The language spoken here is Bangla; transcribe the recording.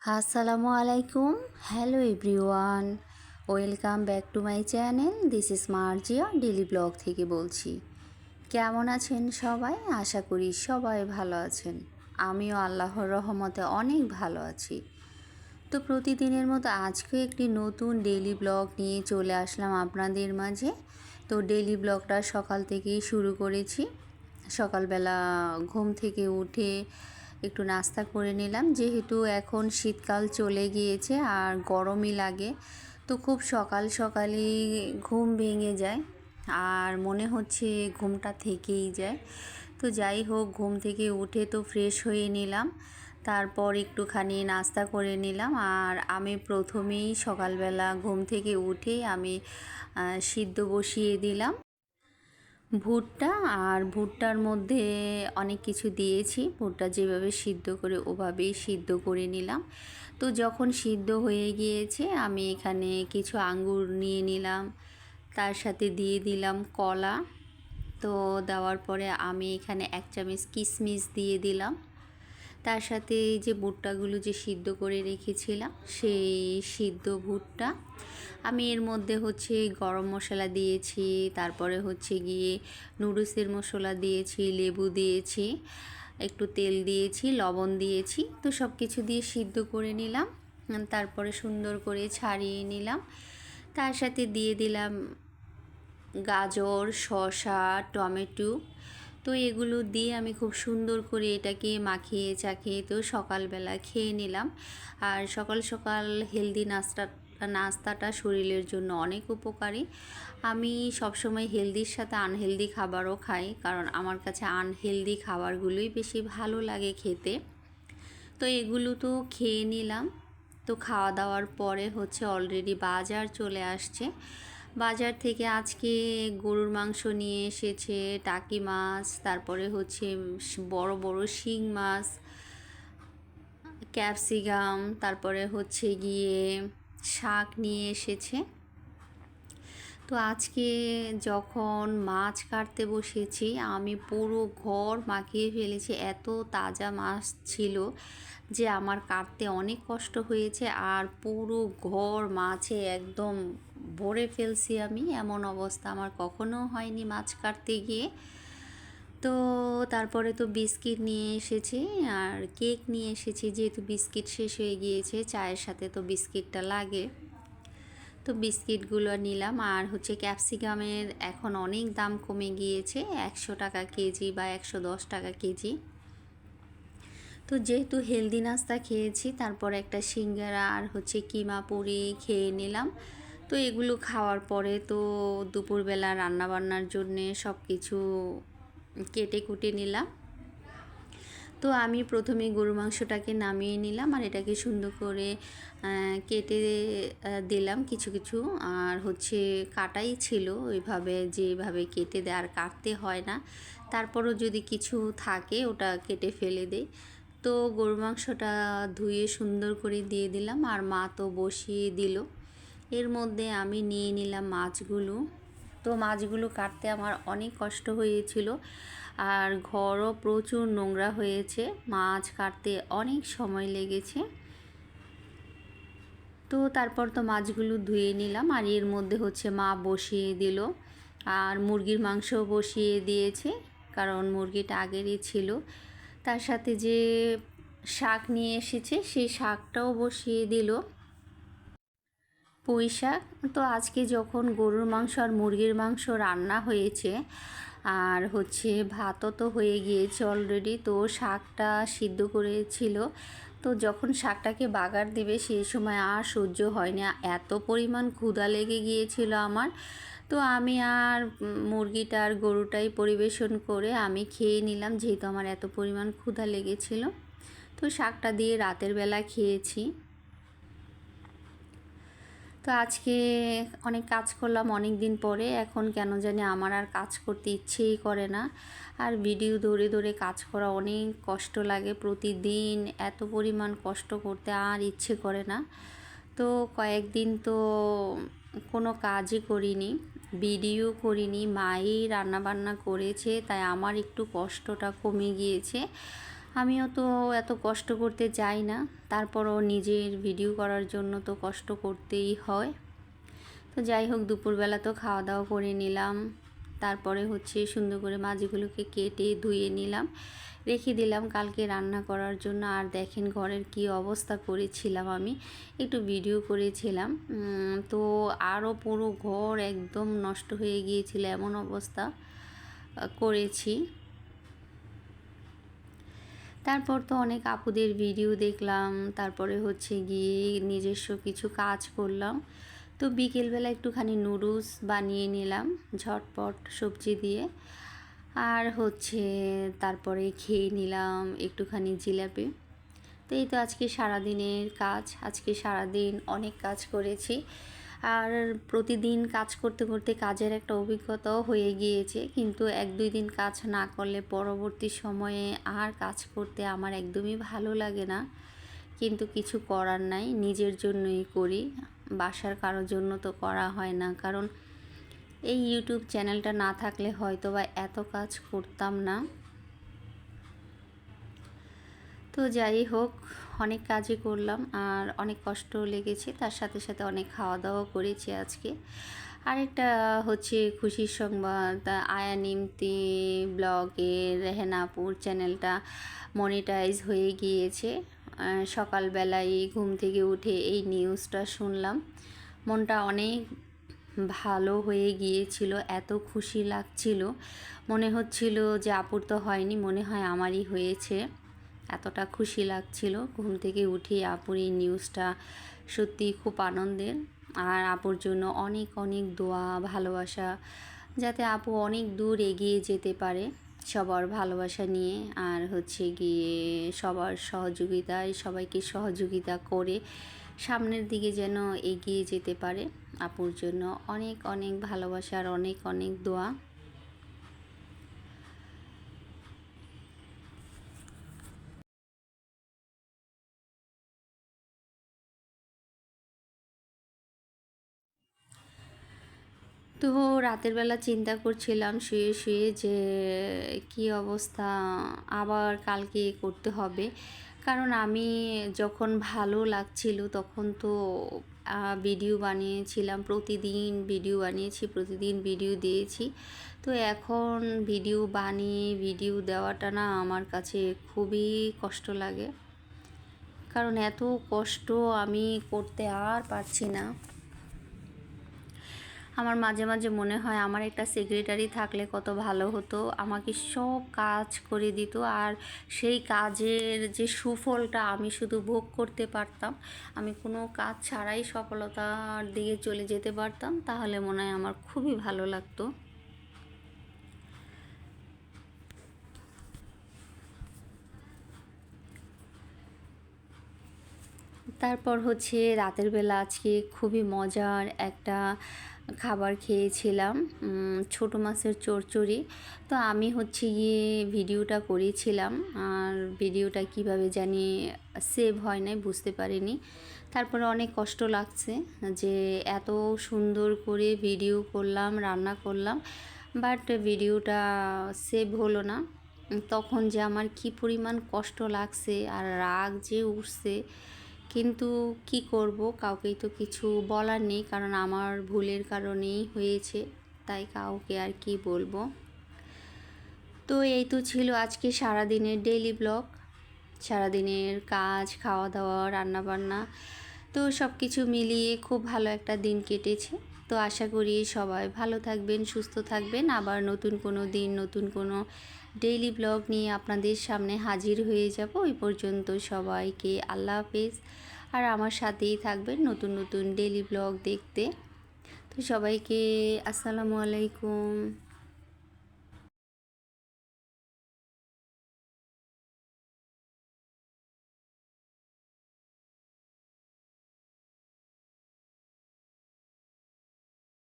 আসসালামু আলাইকুম। Hello everyone, welcome back to my channel. This is Marjia daily blog থেকে বলছি। কেমন আছেন সবাই? আশা করি সবাই ভালো আছেন। আমিও আল্লাহর রহমতে অনেক ভালো আছি। তো প্রতিদিনের মতো আজকে একটি নতুন ডেলি ব্লগ নিয়ে চলে আসলাম আপনাদের মাঝে। তো ডেলি ব্লগটা সকাল থেকেই শুরু করেছি। সকালবেলা ঘুম থেকে উঠে একটু নাস্তা করে নিলাম, যেহেতু এখন শীতকাল চলে গিয়েছে আর গরমই লাগে। তো খুব সকাল সকালই ঘুম ভেঙে যায় আর মনে হচ্ছে ঘুমটা থেকেই যায়। তো যাই হোক, ঘুম থেকে উঠে তো ফ্রেশ হয়ে নিলাম, তারপর একটুখানি নাস্তা করে নিলাম। আর আমি প্রথমেই সকালবেলা ঘুম থেকে উঠেই আমি সিদ্ধ বসিয়ে দিলাম ভুট্টা। আর ভুট্টার মধ্যে অনেক কিছু দিয়েছি, ভুট্টা যেভাবে সিদ্ধ করে ওভাবেই সিদ্ধ করে নিলাম। তো যখন সিদ্ধ হয়ে গিয়েছে আমি এখানে কিছু আঙ্গুর নিয়ে নিলাম, তার সাথে দিয়ে দিলাম কলা। তো দেওয়ার পরে আমি এখানে 1 চামচ কিশমিশ দিয়ে দিলাম, তার সাথে এই যে ভুট্টাগুলো যে সিদ্ধ করে রেখেছিলাম সেই সিদ্ধ ভুট্টা। আমি এর মধ্যে হচ্ছে গরম মশলা দিয়েছি, তারপরে হচ্ছে গিয়ে নুডলসের মশলা দিয়েছি, লেবু দিয়েছি, একটু তেল দিয়েছি, লবণ দিয়েছি। তো সব কিছু দিয়ে সিদ্ধ করে নিলাম, তারপরে সুন্দর করে ছাড়িয়ে নিলাম। তার সাথে দিয়ে দিলাম গাজর, শসা, টমেটো। তো এগুলো দিয়ে আমি খুব সুন্দর করে এটাকে মাখিয়ে চাখিয়ে তো সকালবেলা খেয়ে নিলাম। আর সকাল সকাল হেলদি নাস্তাটা শরীরের জন্য অনেক উপকারী। আমি সবসময় হেলদির সাথে আনহেলদি খাবারও খাই, কারণ আমার কাছে আনহেলদি খাবারগুলোই বেশি ভালো লাগে খেতে। তো এগুলো তো খেয়ে নিলাম। তো খাওয়া দাওয়ার পরে হচ্ছে অলরেডি বাজার চলে আসছে। বাজার থেকে আজকে গরুর মাংস নিয়ে এসেছে, টাকি মাছ, তারপরে হচ্ছে বড় বড় শিং মাছ, ক্যাপসিকাম, তারপরে হচ্ছে গিয়ে শাক নিয়ে এসেছে। তো আজকে যখন মাছ কাটতে বসেছি আমি পুরো ঘর মাখিয়ে ফেলেছি, এত তাজা মাছ ছিল যে আমার কাটতে অনেক কষ্ট হয়েছে। আর পুরো ঘর মাছে একদম ভরে ফেলছি আমি, এমন অবস্থা আমার কখনো হয়নি মাছ কাটতে গিয়ে। তো তারপরে তো বিস্কিট নিয়ে এসেছি আর কেক নিয়ে এসেছি, যেহেতু বিস্কিট শেষ হয়ে গিয়েছে, চায়ের সাথে তো বিস্কিটটা লাগে। তো বিস্কিটগুলো নিলাম। আর হচ্ছে ক্যাপসিকামের এখন অনেক দাম কমে গিয়েছে, 100 টাকা কেজি বা 110 টাকা কেজি। তো যেহেতু হেলদি নাস্তা খেয়েছি, তারপর একটা সিঙ্গারা আর হচ্ছে কিমা পুরি খেয়ে নিলাম। তো এগুলো খাওয়ার পরে তো দুপুরবেলা রান্নাবান্নার জন্যে সব কিছু কেটে কুটে নিলাম। তো আমি প্রথমে গরু মাংসটাকে নামিয়ে নিলাম আর এটাকে সুন্দর করে কেটে দিলাম কিছু কিছু। আর হচ্ছে কাটাই ছিল ওইভাবে, যেভাবে কেটে দেয় আর কাটতে হয় না, তারপরও যদি কিছু থাকে ওটা কেটে ফেলে দেয়। তো গরু মাংসটা ধুয়ে সুন্দর করে দিয়ে দিলাম আর মা তো বসিয়ে দিল। এর মধ্যে আমি নিয়ে নিলাম মাছগুলো। তো মাছগুলো কাটতে আমার অনেক কষ্ট হয়েছিল আর ঘরও প্রচুর নোংরা হয়েছে, মাছ কাটতে অনেক সময় লেগেছে। তো তারপর তো মাছগুলো ধুয়ে নিলাম আর এর মধ্যে হচ্ছে মা বসিয়ে দিল আর মুরগির মাংস বসিয়ে দিয়েছে, কারণ মুরগিটা আগেরই ছিল। তার সাথে যে শাক নিয়ে এসেছে সেই শাকটাও বসিয়ে দিল, পুঁই শাক। তো আজকে যখন গরুর মাংস আর মুরগির মাংস রান্না হয়েছে আর হচ্ছে ভাতও তো হয়ে গিয়েছে অলরেডি, তো শাকটা সিদ্ধ করেছিল। তো যখন শাকটাকে বাগার দিবে সেই সময় আর সহ্য হয় না, এত পরিমাণ ক্ষুধা লেগে গিয়েছিল আমার। তো আমি আর মুরগিটা আর গরুটাই পরিবেশন করে আমি খেয়ে নিলাম, যেহেতু আমার এত পরিমাণ ক্ষুধা লেগেছিল। তো শাকটা দিয়ে রাতের বেলা খেয়েছি। তো আজকে অনেক কাজ করলাম অনেক দিন পরে, এখন কেন জানি আমার আর কাজ করতে ইচ্ছেই করে না। আর ভিডিও ধরে ধরে কাজ করা অনেক কষ্ট লাগে, প্রতিদিন এত পরিমাণ কষ্ট করতে আর ইচ্ছে করে না। তো কয়েকদিন তো কোনো কাজই করিনি, ভিডিও করিনি, মাই রান্নাবান্না করেছে, তাই আমার একটু কষ্টটা কমে গিয়েছে। আমিও তো এত কষ্ট করতে চাই না, তারপরও নিজের ভিডিও করার জন্য তো কষ্ট করতেই হয়। তো যাই হোক, দুপুরবেলা তো খাওয়া দাওয়া করে নিলাম। তারপরে হচ্ছে সুন্দর করে মাছগুলোকে কেটে ধুয়ে নিলাম, রেখে দিলাম কালকে রান্না করার জন্য। আর দেখেন ঘরের কি অবস্থা করেছিলাম, আমি একটু ভিডিও করেছিলাম। তো আরও পুরো ঘর একদম নষ্ট হয়ে গিয়েছিল, এমন অবস্থা করেছি। তারপর তো অনেক আপুদের ভিডিও দেখলাম, তারপরে হচ্ছে গিয়ে নিজস্ব কিছু কাজ করলাম। তো বিকেলবেলা একটুখানি নুডলস বানিয়ে নিলাম ঝটপট সবজি দিয়ে। আর হচ্ছে তারপরে খেয়ে নিলাম একটুখানি জিলাপি। তো এই তো আজকে সারাদিনের কাজ, আজকে সারাদিন অনেক কাজ করেছি। আর প্রতিদিন কাজ করতে করতে কাজের একটা অভিজ্ঞতাও হয়ে গিয়েছে, কিন্তু 1-2 দিন কাজ না করলে পরবর্তী সময়ে আর কাজ করতে আমার একদমই ভালো লাগে না। কিন্তু কিছু করার নাই, নিজের জন্যই করি, বাসার কারোর জন্য তো করা হয় না। কারণ এই ইউটিউব চ্যানেলটা না থাকলে হয়তো বা এত কাজ করতাম না। তো যাই হোক, অনেক কাজই করলাম আর অনেক কষ্ট লেগেছে, তার সাথে সাথে অনেক খাওয়া দাওয়া করেছি আজকে। আরেকটা হচ্ছে খুশির সংবাদ, আয়া নিমতি ব্লগের রেহেনাপুর চ্যানেলটা মনিটাইজ হয়ে গিয়েছে। সকালবেলায় ঘুম থেকে উঠে এই নিউজটা শুনলাম, মনটা অনেক ভালো হয়ে গিয়েছিল, এত খুশি লাগছিল। মনে হচ্ছিল যে আপুর তো হয়নি, মনে হয় আমারই হয়েছে, এতটা খুশি লাগছিল। ঘুম থেকে উঠে আপুর এই নিউজটা সত্যি খুব আনন্দের। আর আপুর জন্য অনেক অনেক দোয়া ভালোবাসা, যাতে আপু অনেক দূর এগিয়ে যেতে পারে সবার ভালোবাসা নিয়ে। আর হচ্ছে গিয়ে সবার সহযোগিতায়, সবাইকে সহযোগিতা করে সামনের দিকে যেন এগিয়ে যেতে পারে। আপুর জন্য অনেক অনেক ভালোবাসা আর অনেক অনেক দোয়া। তো রাতের বেলা চিন্তা করছিলাম শুয়ে শুয়ে যে কি অবস্থা, আবার কালকে করতে হবে। কারণ আমি যখন ভালো লাগছিল তখন তো ভিডিও বানিয়েছিলাম, প্রতিদিন ভিডিও বানিয়েছি, প্রতিদিন ভিডিও দিয়েছি। তো এখন ভিডিও বানিয়ে ভিডিও দেওয়াটা না আমার কাছে খুবই কষ্ট লাগে, কারণ এত কষ্ট আমি করতে আর পারছি না। আমার মাঝে মাঝে মনে হয় আমার একটা সেক্রেটারি থাকলে কত ভালো হতো, আমাকে সব কাজ করে দিত, আর সেই কাজের যে সুফলটা আমি শুধু ভোগ করতে পারতাম, আমি কোনো কাজ ছাড়াই সফলতার দিকে চলে যেতে পারতাম, তাহলে মনে হয় আমার খুবই ভালো লাগতো। তারপর হচ্ছে রাতের বেলা আজকে খুবই মজার একটা খাবার খেয়েছিলাম, ছোটো মাছের চচ্চড়ি। তো আমি হচ্ছে গিয়ে ভিডিওটা করেছিলাম, আর ভিডিওটা কিভাবে জানি সেভ হয় নাই, বুঝতে পারিনি। তারপরে অনেক কষ্ট লাগছে যে এত সুন্দর করে ভিডিও করলাম, রান্না করলাম, বাট ভিডিওটা সেভ হলো না। তখন যে আমার কি পরিমাণ কষ্ট লাগছে আর রাগ যে উঠছে, কিন্তু কি করব, কাউকেই তো কিছু বলার নেই, কারণ আমার ভুলের কারণেই হয়েছে, তাই কাউকে আর কি বলবো। তো এই তো ছিল আজকে সারাদিনের ডেইলি ব্লগ, সারাদিনের কাজ, খাওয়া দাওয়া, রান্নাবান্না। তো সব কিছু মিলিয়ে খুব ভালো একটা দিন কেটেছে। তো আশা করি সবাই ভালো থাকবেন, সুস্থ থাকবেন। আবার নতুন কোনো দিন, নতুন কোনো ডেইলি ব্লগ নিয়ে আপনাদের সামনে হাজির হয়ে যাব। ওই পর্যন্ত সবাইকে আল্লাহ হাফেজ। আর আমার সাথেই থাকবেন নতুন নতুন ডেইলি ব্লগ দেখতে। তো সবাইকে আসসালামু আলাইকুম।